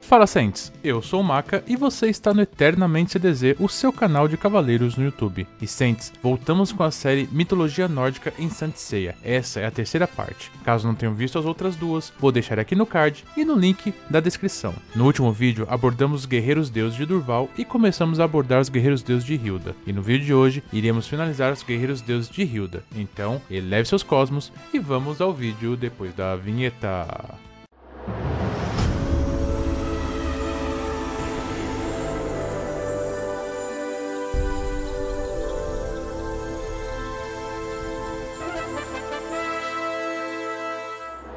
Fala Saints, eu sou o Maka e você está no Eternamente CDZ, o seu canal de cavaleiros no YouTube. E Saints, voltamos com a série Mitologia Nórdica em Saint Seiya. Essa é a terceira parte. Caso não tenham visto as outras duas, vou deixar aqui no card e no link da descrição. No último vídeo abordamos os guerreiros deuses de Durval e começamos a abordar os guerreiros deuses de Hilda. E no vídeo de hoje iremos finalizar os guerreiros deuses de Hilda. Então, eleve seus cosmos e vamos ao vídeo depois da vinheta.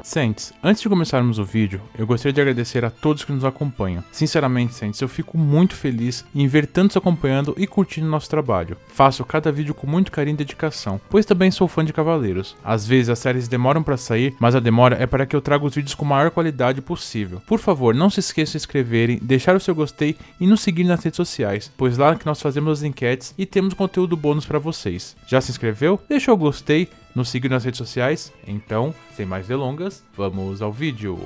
Saints, antes de começarmos o vídeo, eu gostaria de agradecer a todos que nos acompanham. Sinceramente, Saints, eu fico muito feliz em ver tantos acompanhando e curtindo nosso trabalho. Faço cada vídeo com muito carinho e dedicação, pois também sou fã de cavaleiros. Às vezes as séries demoram para sair, mas a demora é para que eu traga os vídeos com a maior qualidade possível. Por favor, não se esqueçam de se inscreverem, deixar o seu gostei e nos seguir nas redes sociais, pois lá que nós fazemos as enquetes e temos conteúdo bônus para vocês. Já se inscreveu? Deixa o gostei, nos seguir nas redes sociais? Então, sem mais delongas, vamos ao vídeo.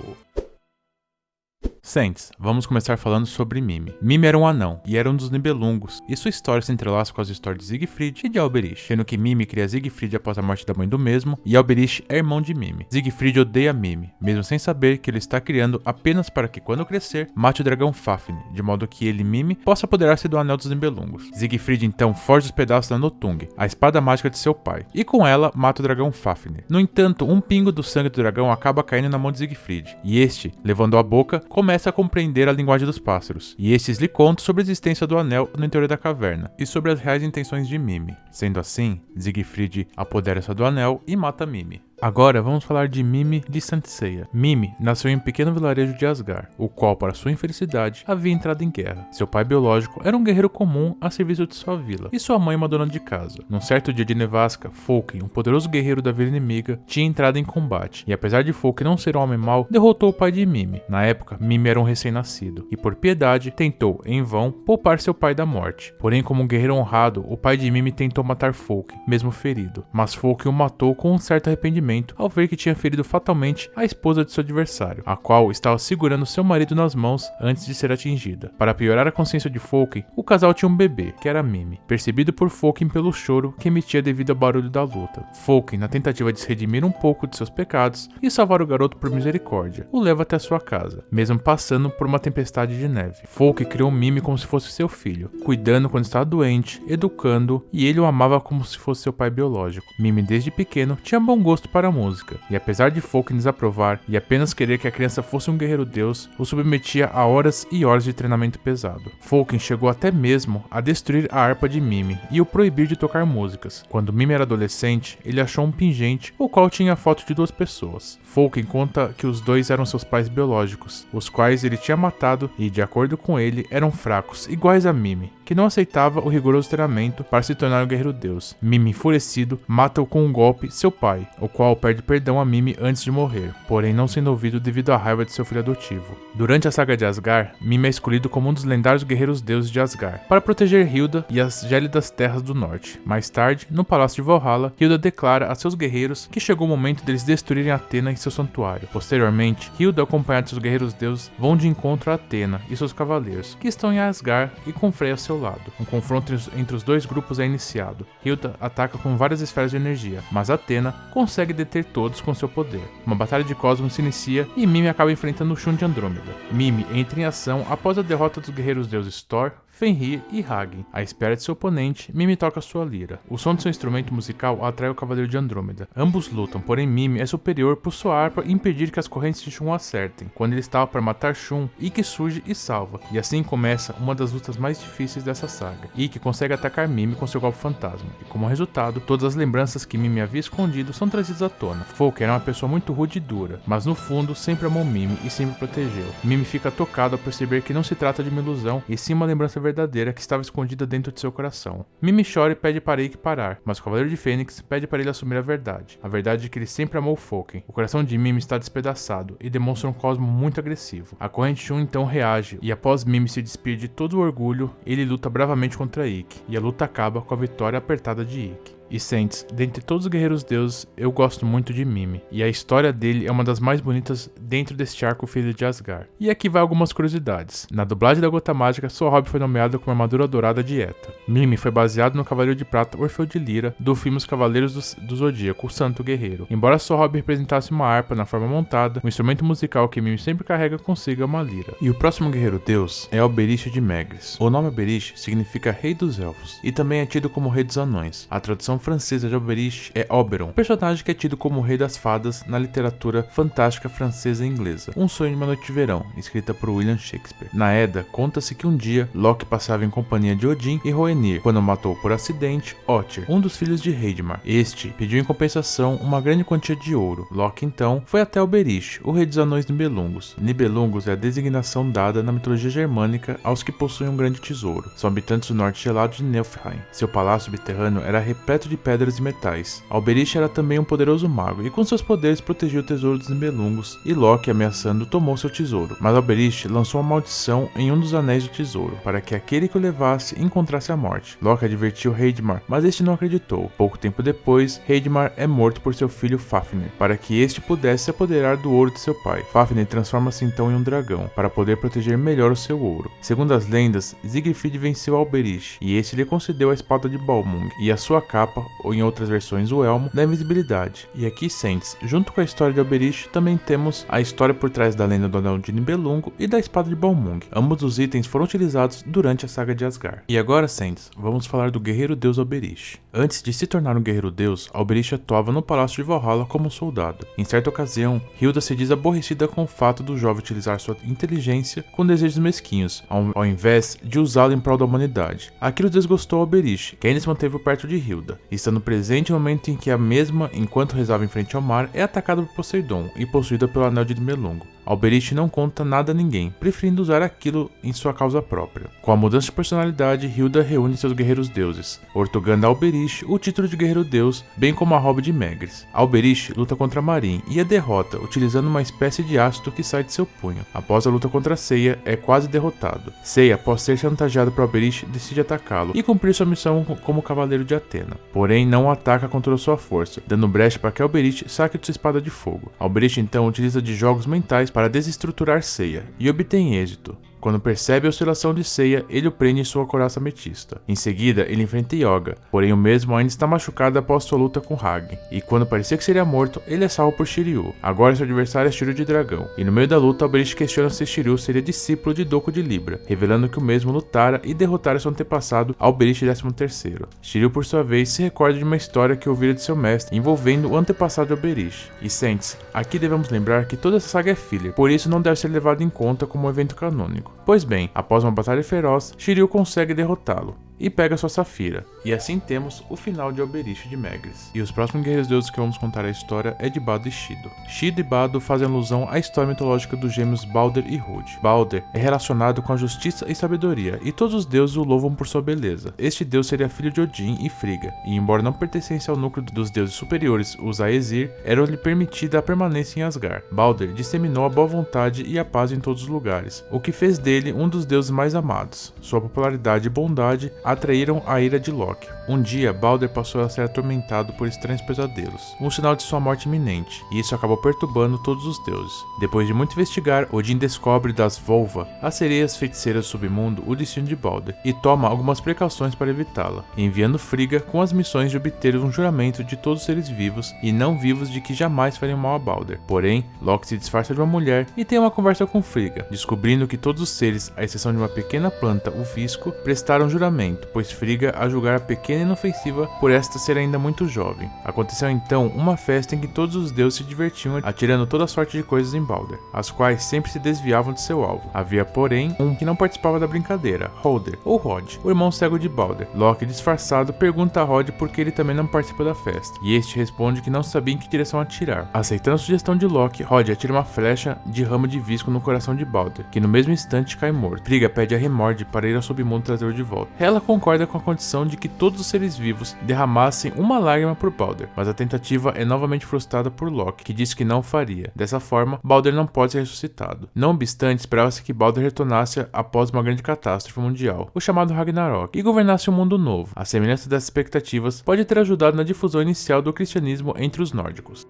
Saints, vamos começar falando sobre Mimi. Mimi era um anão, e era um dos Nibelungos, e sua história se entrelaça com as histórias de Siegfried e de Alberich, sendo que Mimi cria Siegfried após a morte da mãe do mesmo, e Alberich é irmão de Mimi. Siegfried odeia Mimi, mesmo sem saber que ele está criando apenas para que, quando crescer, mate o dragão Fafnir, de modo que ele, Mimi, possa apoderar-se do Anel dos Nibelungos. Siegfried então forja os pedaços da Notung, a espada mágica de seu pai, e com ela mata o dragão Fafnir. No entanto, um pingo do sangue do dragão acaba caindo na mão de Siegfried, e este, levando à boca, começa a compreender a linguagem dos pássaros, e estes lhe contam sobre a existência do anel no interior da caverna, e sobre as reais intenções de Mimi. Sendo assim, Siegfried apodera-se do anel e mata Mimi. Agora vamos falar de Mimi de Saint Seiya. Mimi nasceu em um pequeno vilarejo de Asgard, o qual, para sua infelicidade, havia entrado em guerra. Seu pai biológico era um guerreiro comum a serviço de sua vila, e sua mãe uma dona de casa. Num certo dia de nevasca, Folken, um poderoso guerreiro da vila inimiga, tinha entrado em combate, e apesar de Folken não ser um homem mau, derrotou o pai de Mimi. Na época, Mimi era um recém-nascido, e por piedade, tentou, em vão, poupar seu pai da morte. Porém, como um guerreiro honrado, o pai de Mimi tentou matar Folken, mesmo ferido, mas Folken o matou com um certo arrependimento ao ver que tinha ferido fatalmente a esposa de seu adversário, a qual estava segurando seu marido nas mãos antes de ser atingida. Para piorar a consciência de Folken, o casal tinha um bebê, que era Mimi, percebido por Folken pelo choro que emitia devido ao barulho da luta. Folken, na tentativa de se redimir um pouco de seus pecados e salvar o garoto por misericórdia, o leva até sua casa, mesmo passando por uma tempestade de neve. Folken criou Mimi como se fosse seu filho, cuidando quando estava doente, educando, e ele o amava como se fosse seu pai biológico. Mimi, desde pequeno, tinha bom gosto para a música, e apesar de Folken desaprovar e apenas querer que a criança fosse um guerreiro deus, o submetia a horas e horas de treinamento pesado. Folken chegou até mesmo a destruir a harpa de Mimi e o proibir de tocar músicas. Quando Mimi era adolescente, ele achou um pingente, o qual tinha a foto de duas pessoas. Folken conta que os dois eram seus pais biológicos, os quais ele tinha matado e, de acordo com ele, eram fracos, iguais a Mimi, que não aceitava o rigoroso treinamento para se tornar um guerreiro deus. Mimi, enfurecido, mata-o com um golpe seu pai, o qual pede perdão a Mimi antes de morrer, porém não sendo ouvido devido à raiva de seu filho adotivo. Durante a saga de Asgard, Mimi é escolhido como um dos lendários guerreiros deuses de Asgard, para proteger Hilda e as gélidas terras do norte. Mais tarde, no palácio de Valhalla, Hilda declara a seus guerreiros que chegou o momento deles destruírem Atena e seu santuário. Posteriormente, Hilda, acompanhada de seus guerreiros deuses, vão de encontro a Atena e seus cavaleiros, que estão em Asgard, e com Freyja ao seu lado. Um confronto entre os dois grupos é iniciado. Hilda ataca com várias esferas de energia, mas Atena consegue deter todos com seu poder. Uma batalha de cosmos se inicia e Mimi acaba enfrentando o Shun de Andrômeda. Mimi entra em ação após a derrota dos guerreiros deuses Thor, Fenrir e Hagen. À espera de seu oponente, Mimi toca sua lira. O som de seu instrumento musical atrai o Cavaleiro de Andrômeda. Ambos lutam, porém Mimi é superior por sua harpa impedir que as correntes de Shun o acertem. Quando ele estava para matar Shun, Ikki surge e salva. E assim começa uma das lutas mais difíceis dessa saga. Ikki consegue atacar Mimi com seu golpe fantasma. E como resultado, todas as lembranças que Mimi havia escondido são trazidas à tona. Folken era uma pessoa muito rude e dura, mas no fundo sempre amou Mimi e sempre protegeu. Mimi fica tocado ao perceber que não se trata de uma ilusão, e sim uma lembrança verdadeira que estava escondida dentro de seu coração. Mimi chora e pede para Ikki parar, mas o Cavaleiro de Fênix pede para ele assumir a verdade de que ele sempre amou Folken. O coração de Mimi está despedaçado e demonstra um cosmo muito agressivo. A corrente Shun então reage, e após Mimi se despir de todo o orgulho, ele luta bravamente contra Ikki, e a luta acaba com a vitória apertada de Ikki. E Saints, dentre todos os guerreiros deuses, eu gosto muito de Mimi, e a história dele é uma das mais bonitas dentro deste arco Filho de Asgard. E aqui vai algumas curiosidades. Na dublagem da Gota Mágica, sua hobby foi nomeada como armadura dourada de Eta. Mimi foi baseado no Cavaleiro de Prata Orfeu de Lira, do filme Os Cavaleiros do Zodíaco, o Santo Guerreiro. Embora sua hobby representasse uma harpa na forma montada, o instrumento musical que Mimi sempre carrega consigo é uma lira. E o próximo guerreiro deus é Alberish de Megris. O nome Alberish significa Rei dos Elfos, e também é tido como Rei dos Anões. A tradução francesa de Alberish é Oberon, personagem que é tido como Rei das Fadas na literatura fantástica francesa e inglesa. Um Sonho de uma Noite de Verão, escrita por William Shakespeare. Na Edda, conta-se que um dia Loki passava em companhia de Odin e Hoenir, quando matou por acidente Otyr, um dos filhos de Heidmar. Este pediu em compensação uma grande quantia de ouro. Loki então foi até Alberish, o Rei dos Anões Nibelungos. Nibelungos é a designação dada na mitologia germânica aos que possuem um grande tesouro. São habitantes do norte gelado de Niflheim. Seu palácio subterrâneo era repleto de pedras e metais. Alberish era também um poderoso mago, e com seus poderes protegia o tesouro dos Nibelungos, e Loki, ameaçando, tomou seu tesouro. Mas Alberish lançou uma maldição em um dos anéis do tesouro, para que aquele que o levasse encontrasse a morte. Loki advertiu Heidmar, mas este não acreditou. Pouco tempo depois, Heidmar é morto por seu filho Fafnir, para que este pudesse se apoderar do ouro de seu pai. Fafnir transforma-se então em um dragão, para poder proteger melhor o seu ouro. Segundo as lendas, Siegfried venceu Alberish, e este lhe concedeu a espada de Balmung, e a sua capa, ou em outras versões o elmo, da invisibilidade. E aqui, Saints, junto com a história de Alberish, também temos a história por trás da lenda do Anel de Nibelungo e da espada de Balmung. Ambos os itens foram utilizados durante a saga de Asgard. E agora, Saints, vamos falar do guerreiro deus Alberish. Antes de se tornar um guerreiro deus, Alberish atuava no palácio de Valhalla como um soldado. Em certa ocasião, Hilda se diz aborrecida com o fato do jovem utilizar sua inteligência com desejos mesquinhos, ao invés de usá-lo em prol da humanidade. Aquilo desgostou Alberish, que ainda se manteve perto de Hilda, estando presente no momento em que a mesma, enquanto rezava em frente ao mar, é atacada por Poseidon e possuída pelo Anel de Nibelungo. Alberish não conta nada a ninguém, preferindo usar aquilo em sua causa própria. Com a mudança de personalidade, Hilda reúne seus guerreiros deuses, ortogando a Alberish o título de guerreiro deus, bem como a hobby de Megris. Alberish luta contra Marin e a derrota, utilizando uma espécie de ácido que sai de seu punho. Após a luta contra Seiya, é quase derrotado. Seiya, após ser chantageado por Alberish, decide atacá-lo e cumprir sua missão como cavaleiro de Atena. Porém, não o ataca com toda sua força, dando brecha para que Alberish saque de sua espada de fogo. Alberish então utiliza de jogos mentais para desestruturar Seiya, e obtém êxito. Quando percebe a oscilação de Seiya, ele o prende em sua couraça ametista. Em seguida, ele enfrenta Yoga, porém o mesmo ainda está machucado após sua luta com Hagen. E quando parecia que seria morto, ele é salvo por Shiryu. Agora seu adversário é Shiryu de Dragão. E no meio da luta, Alberish questiona se Shiryu seria discípulo de Doku de Libra, revelando que o mesmo lutara e derrotara seu antepassado Alberish XIII. Shiryu, por sua vez, se recorda de uma história que ouvira de seu mestre, envolvendo o antepassado de Alberish. E Saints, aqui devemos lembrar que toda essa saga é filler, por isso não deve ser levado em conta como um evento canônico. Pois bem, após uma batalha feroz, Shiryu consegue derrotá-lo e pega sua Safira. E assim temos o final de Alberish de Megris. E os próximos guerreiros deuses que vamos contar a história é de Bado e Shido. Shido e Bado fazem alusão à história mitológica dos gêmeos Balder e Hod. Balder é relacionado com a justiça e sabedoria, e todos os deuses o louvam por sua beleza. Este deus seria filho de Odin e Frigga, e embora não pertencesse ao núcleo dos deuses superiores, os Aesir, era-lhe permitida a permanência em Asgard. Balder disseminou a boa vontade e a paz em todos os lugares, o que fez dele um dos deuses mais amados. Sua popularidade e bondade atraíram a ira de Loki. Um dia, Balder passou a ser atormentado por estranhos pesadelos, um sinal de sua morte iminente, e isso acabou perturbando todos os deuses. Depois de muito investigar, Odin descobre das Volva, as sereias feiticeiras do submundo, o destino de Balder, e toma algumas precauções para evitá-la, enviando Frigga com as missões de obter um juramento de todos os seres vivos e não vivos de que jamais fariam mal a Balder. Porém, Loki se disfarça de uma mulher e tem uma conversa com Frigga, descobrindo que todos os seres, à exceção de uma pequena planta, o Visco, prestaram juramento, pois Frigga a julgara pequena e inofensiva por esta ser ainda muito jovem. Aconteceu então uma festa em que todos os deuses se divertiam atirando toda sorte de coisas em Balder, as quais sempre se desviavam de seu alvo. Havia, porém, um que não participava da brincadeira, Hoder, ou Rod, o irmão cego de Balder. Loki, disfarçado, pergunta a Rod por que ele também não participa da festa, e este responde que não sabia em que direção atirar. Aceitando a sugestão de Loki, Rod atira uma flecha de ramo de visco no coração de Balder, que no mesmo instante cai morto. Frigga pede a Rimord para ir ao submundo trazê-lo de volta. Ela concorda com a condição de que todos os seres vivos derramassem uma lágrima por Balder, mas a tentativa é novamente frustrada por Loki, que disse que não faria. Dessa forma, Balder não pode ser ressuscitado. Não obstante, esperava-se que Balder retornasse após uma grande catástrofe mundial, o chamado Ragnarok, e governasse um mundo novo. A semelhança dessas expectativas pode ter ajudado na difusão inicial do cristianismo entre os nórdicos.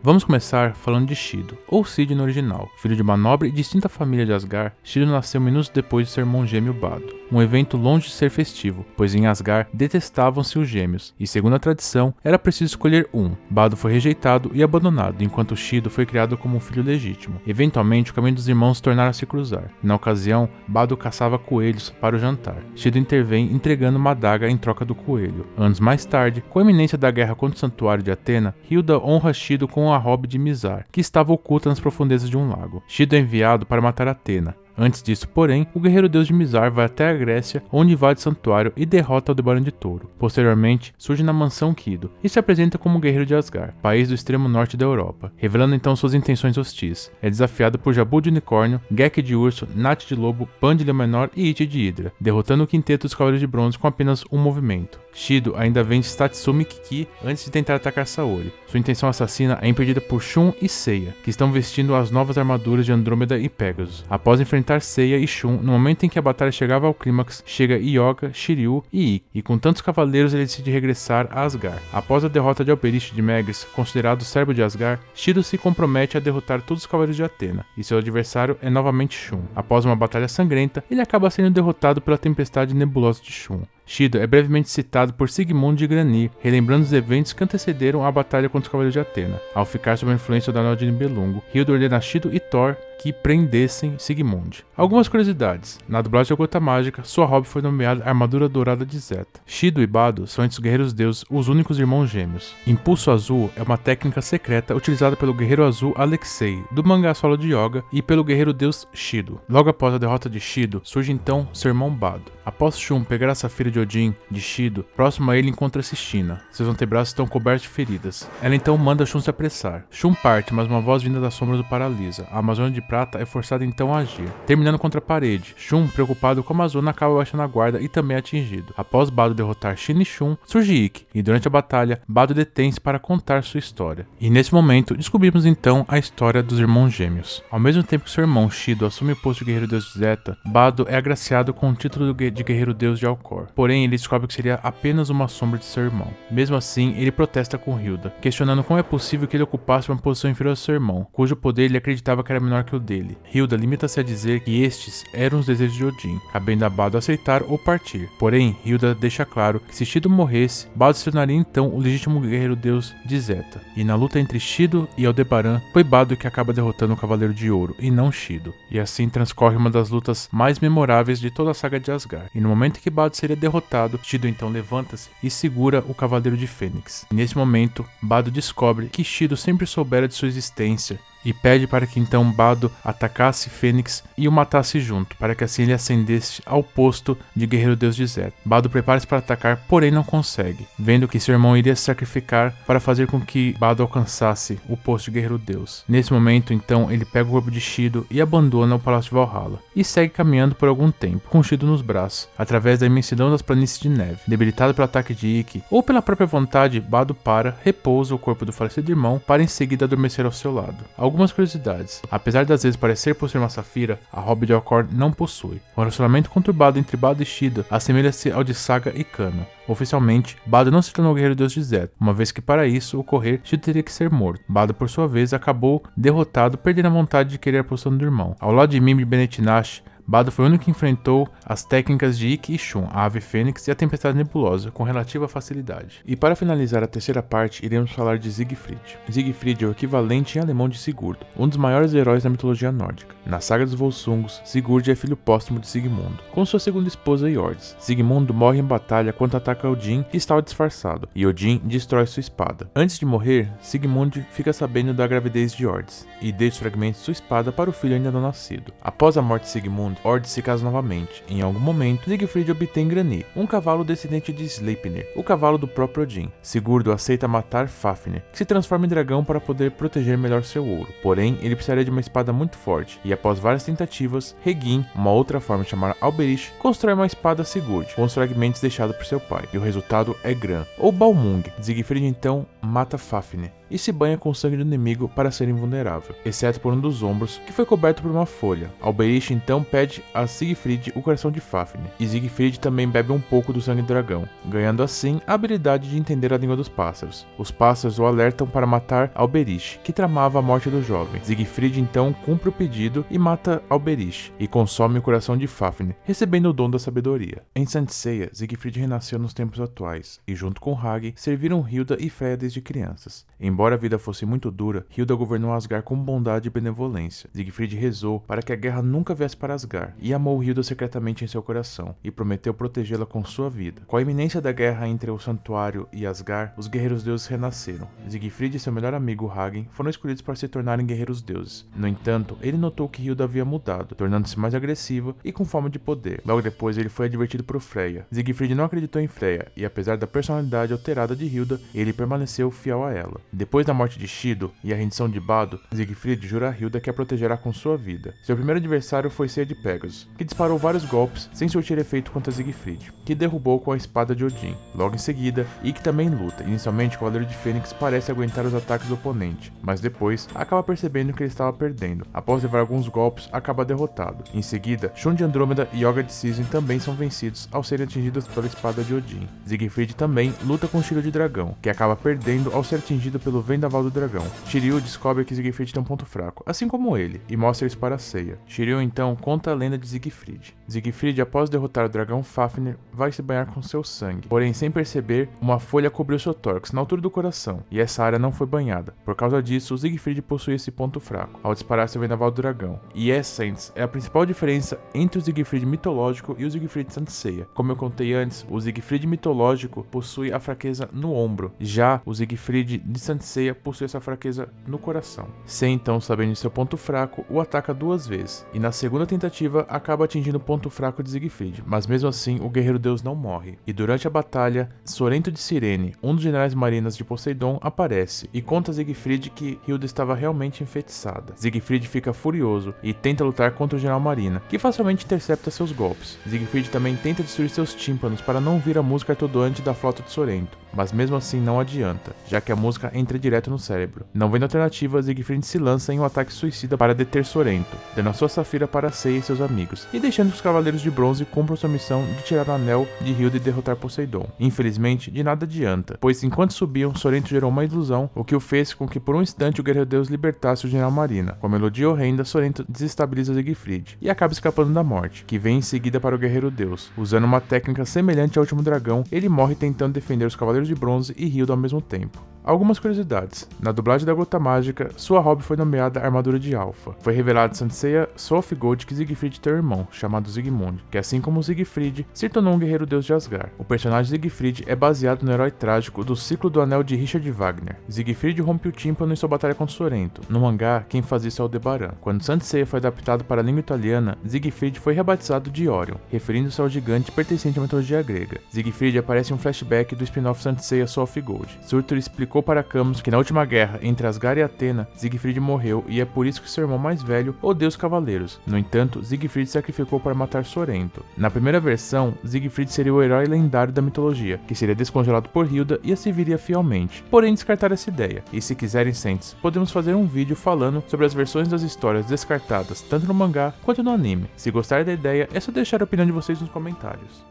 Vamos começar falando de Shido, ou Cid no original. Filho de uma nobre e distinta família de Asgard, Shido nasceu minutos depois de seu irmão gêmeo Bado. Um evento longe de ser festivo, pois em Asgard detestavam-se os gêmeos, e segundo a tradição, era preciso escolher um. Bado foi rejeitado e abandonado, enquanto Shido foi criado como um filho legítimo. Eventualmente, o caminho dos irmãos tornara a se cruzar. Na ocasião, Bado caçava coelhos para o jantar. Shido intervém entregando uma adaga em troca do coelho. Anos mais tarde, com a iminência da guerra contra o santuário de Atena, Hilda honra Shido com a robe de Mizar, que estava oculta nas profundezas de um lago. Shido é enviado para matar Atena. Antes disso, porém, o guerreiro deus de Mizar vai até a Grécia, onde invade o santuário e derrota Aldebaran de Touro. Posteriormente, surge na mansão Kido e se apresenta como guerreiro de Asgard, país do extremo norte da Europa, revelando então suas intenções hostis. É desafiado por Jabu de unicórnio, Gek de urso, Nat de lobo, Pan de leão menor e It de hidra, derrotando o quinteto dos Cavaleiros de Bronze com apenas um movimento. Shido ainda vence Tatsumi Kiki antes de tentar atacar Saori. Sua intenção assassina é impedida por Shun e Seiya, que estão vestindo as novas armaduras de Andrômeda e Pegasus. Após enfrentar Seiya e Shun, no momento em que a batalha chegava ao clímax, chega Yoga, Shiryu e Ikki, e com tantos cavaleiros ele decide regressar a Asgard. Após a derrota de Alberich de Megris, considerado o cérebro de Asgard, Shido se compromete a derrotar todos os cavaleiros de Atena, e seu adversário é novamente Shun. Após uma batalha sangrenta, ele acaba sendo derrotado pela tempestade nebulosa de Shun. Shido é brevemente citado por Sigmund de Granir, relembrando os eventos que antecederam a batalha contra os Cavaleiros de Atena. Ao ficar sob a influência do Anel de Nibelungo, Hilda ordena a Shido e Thor que prendessem Sigmund. Algumas curiosidades. Na dublagem de Gota Mágica, sua robe foi nomeada Armadura Dourada de Zeta. Shido e Bado são entre os guerreiros deuses os únicos irmãos gêmeos. Impulso Azul é uma técnica secreta utilizada pelo guerreiro azul Alexei, do mangá solo de Yoga, e pelo guerreiro deus Shido. Logo após a derrota de Shido, surge então seu irmão Bado. Após Shun pegar a Safira de Odin, de Shido, próximo a ele encontra-se Shina. Seus antebraços estão cobertos de feridas. Ela então manda Shun se apressar. Shun parte, mas uma voz vinda das sombras o paralisa. A Amazônia de Prata é forçada então a agir, terminando contra a parede. Shun, preocupado com a Amazônia, acaba baixando a guarda e também é atingido. Após Bado derrotar Shina e Shun, surge Ikki, e durante a batalha, Bado detém-se para contar sua história. E nesse momento, descobrimos então a história dos irmãos gêmeos. Ao mesmo tempo que seu irmão Shido assume o posto de guerreiro deus de Zeta, Bado é agraciado com o título de guerreiro deus de Alcor. Porém, ele descobre que seria apenas uma sombra de seu irmão. Mesmo assim, ele protesta com Hilda, questionando como é possível que ele ocupasse uma posição inferior ao seu irmão, cujo poder ele acreditava que era menor que o dele. Hilda limita-se a dizer que estes eram os desejos de Odin, cabendo a Bado aceitar ou partir. Porém, Hilda deixa claro que se Shido morresse, Bado se tornaria então o legítimo guerreiro deus de Zeta. E na luta entre Shido e Aldebaran, foi Bado que acaba derrotando o Cavaleiro de Ouro, e não Shido. E assim transcorre uma das lutas mais memoráveis de toda a saga de Asgard. E no momento em que Bado seria derrotado, Shido então levanta-se e segura o Cavaleiro de Fênix. E nesse momento, Bado descobre que Shido sempre soubera de sua existência e pede para que então Bado atacasse Fênix e o matasse junto, para que assim ele ascendesse ao posto de guerreiro deus de Zeta. Bado prepara-se para atacar, porém não consegue, vendo que seu irmão iria se sacrificar para fazer com que Bado alcançasse o posto de guerreiro deus. Nesse momento, então, ele pega o corpo de Shido e abandona o Palácio de Valhalla, e segue caminhando por algum tempo, com Shido nos braços, através da imensidão das planícies de neve. Debilitado pelo ataque de Ikki, ou pela própria vontade, Bado repousa o corpo do falecido irmão, para em seguida adormecer ao seu lado. Algumas curiosidades. Apesar das vezes parecer possuir uma safira, a robe de Alcor não possui. O relacionamento conturbado entre Bado e Shido assemelha-se ao de Saga e Kana. Oficialmente, Bado não se tornou guerreiro deus de Zeta, uma vez que para isso ocorrer, Shido teria que ser morto. Bado, por sua vez, acabou derrotado, perdendo a vontade de querer a posição do irmão. Ao lado de Mimir e Benetinash, Bado foi o único que enfrentou as técnicas de Ikki e Shun, a Ave Fênix e a Tempestade Nebulosa, com relativa facilidade. E para finalizar a terceira parte, iremos falar de Siegfried. Siegfried é o equivalente em alemão de Sigurd, um dos maiores heróis da mitologia nórdica. Na saga dos Volsungs, Sigurd é filho póstumo de Sigmund, com sua segunda esposa Hjordis. Sigmund morre em batalha quando ataca Odin, que estava disfarçado, e Odin destrói sua espada. Antes de morrer, Sigmund fica sabendo da gravidez de Hjordis, e deixa os fragmentos de sua espada para o filho ainda não nascido. Após a morte de Sigmund, Sigmund Ord se casa novamente. Em algum momento, Siegfried obtém Grani, um cavalo descendente de Sleipnir, o cavalo do próprio Odin. Sigurd aceita matar Fafnir, que se transforma em dragão para poder proteger melhor seu ouro. Porém, ele precisaria de uma espada muito forte, e após várias tentativas, Regin, uma outra forma de chamar Alberich, constrói uma espada Sigurd, com os fragmentos deixados por seu pai, e o resultado é Gran, ou Balmung. Siegfried então mata Fafnir e se banha com o sangue do inimigo para ser invulnerável, exceto por um dos ombros, que foi coberto por uma folha. Alberich então pede a Siegfried o coração de Fafnir, e Siegfried também bebe um pouco do sangue do dragão, ganhando assim a habilidade de entender a língua dos pássaros. Os pássaros o alertam para matar Alberich, que tramava a morte do jovem. Siegfried então cumpre o pedido e mata Alberich, e consome o coração de Fafnir, recebendo o dom da sabedoria. Em Saint-Seiya, Siegfried renasceu nos tempos atuais, e junto com Hagi, serviram Hilda e Freya desde crianças. Embora a vida fosse muito dura, Hilda governou Asgard com bondade e benevolência. Siegfried rezou para que a guerra nunca viesse para Asgard, e amou Hilda secretamente em seu coração, e prometeu protegê-la com sua vida. Com a iminência da guerra entre o Santuário e Asgard, os guerreiros deuses renasceram. Siegfried e seu melhor amigo Hagen foram escolhidos para se tornarem guerreiros deuses. No entanto, ele notou que Hilda havia mudado, tornando-se mais agressiva e com fome de poder. Logo depois, ele foi advertido por Freya. Siegfried não acreditou em Freya, e apesar da personalidade alterada de Hilda, ele permaneceu fiel a ela. Depois da morte de Shido e a rendição de Bado, Siegfried jura a Hilda que a protegerá com sua vida. Seu primeiro adversário foi Seiya de Pegasus, que disparou vários golpes sem surtir efeito contra Siegfried, que derrubou com a espada de Odin. Logo em seguida, Ikki também luta. Inicialmente, o Cavaleiro de Fênix parece aguentar os ataques do oponente, mas depois acaba percebendo que ele estava perdendo. Após levar alguns golpes, acaba derrotado. Em seguida, Shun de Andrômeda e Yoga de Season também são vencidos ao serem atingidos pela espada de Odin. Siegfried também luta com Shiryu de Dragão, que acaba perdendo ao ser atingido pelo Vendaval do Dragão. Shiryu descobre que Siegfried tem um ponto fraco, assim como ele, e mostra isso para Seiya. Shiryu então conta a lenda de Siegfried. Siegfried, após derrotar o dragão Fafnir, vai se banhar com seu sangue. Porém, sem perceber, uma folha cobriu seu tórax, na altura do coração, e essa área não foi banhada. Por causa disso, Siegfried possui esse ponto fraco, ao disparar seu Vendaval do Dragão. E essa é a principal diferença entre o Siegfried mitológico e o Siegfried de Saint-Seiya. Como eu contei antes, o Siegfried mitológico possui a fraqueza no ombro, já o Siegfried de Saint-Seiya possui essa fraqueza no coração. Sei então, sabendo de seu ponto fraco, o ataca 2 vezes, e na segunda tentativa acaba atingindo o ponto fraco de Siegfried, mas mesmo assim o guerreiro deus não morre. E durante a batalha, Sorento de Cirene, um dos generais marinas de Poseidon, aparece e conta a Siegfried que Hilda estava realmente enfeitiçada. Siegfried fica furioso e tenta lutar contra o general marina, que facilmente intercepta seus golpes. Siegfried também tenta destruir seus tímpanos para não ouvir a música atordoante da flauta de Sorento, mas mesmo assim não adianta, já que a música entra direto no cérebro. Não vendo alternativa, Siegfried se lança em um ataque suicida para deter Sorento, dando a sua Safira para Seiya e seus amigos, e deixando que os Cavaleiros de Bronze cumpram sua missão de tirar o anel de Hilda e derrotar Poseidon. Infelizmente, de nada adianta, pois enquanto subiam, Sorento gerou uma ilusão, o que o fez com que por um instante o guerreiro deus libertasse o general marina. Com a melodia horrenda, Sorento desestabiliza Siegfried e acaba escapando da morte, que vem em seguida para o guerreiro deus. Usando uma técnica semelhante ao último dragão, ele morre tentando defender os Cavaleiros de Bronze e Hilda ao mesmo tempo. Algumas curiosidades. Na dublagem da Gota Mágica, sua hobby foi nomeada Armadura de Alpha. Foi revelado em Saint-Seiya Soul of Gold que Siegfried tem um irmão, chamado Siegmund, que assim como Siegfried, se tornou um guerreiro deus de Asgard. O personagem Siegfried é baseado no herói trágico do Ciclo do Anel de Richard Wagner. Siegfried rompe o tímpano em sua batalha contra Sorento. No mangá, quem faz isso é Aldebaran. Quando Saint-Seiya foi adaptado para a língua italiana, Siegfried foi rebatizado de Orion, referindo-se ao gigante pertencente à mitologia grega. Siegfried aparece em um flashback do spin-off Saint-Seiya Soul of Gold. Surtur explicou para Camus que na última guerra entre Asgard e Atena, Siegfried morreu e é por isso que seu irmão mais velho odeia os cavaleiros. No entanto, Siegfried sacrificou para matar Sorento. Na primeira versão, Siegfried seria o herói lendário da mitologia, que seria descongelado por Hilda e a serviria fielmente. Porém, descartaram essa ideia. E se quiserem, Saints, podemos fazer um vídeo falando sobre as versões das histórias descartadas, tanto no mangá quanto no anime. Se gostarem da ideia, é só deixar a opinião de vocês nos comentários.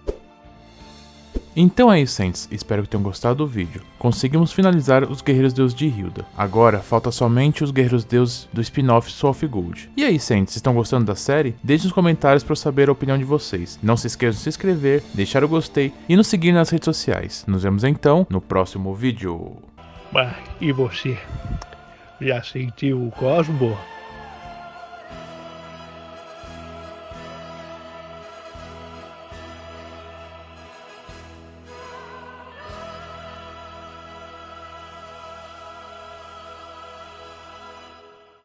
Então é isso, Saints, espero que tenham gostado do vídeo. Conseguimos finalizar os Guerreiros Deus de Hilda. Agora, falta somente os Guerreiros Deus do spin-off Soul of Gold. E aí, Saints, estão gostando da série? Deixe nos comentários para eu saber a opinião de vocês. Não se esqueçam de se inscrever, deixar o gostei e nos seguir nas redes sociais. Nos vemos então no próximo vídeo. E você? Já sentiu o Cosmo?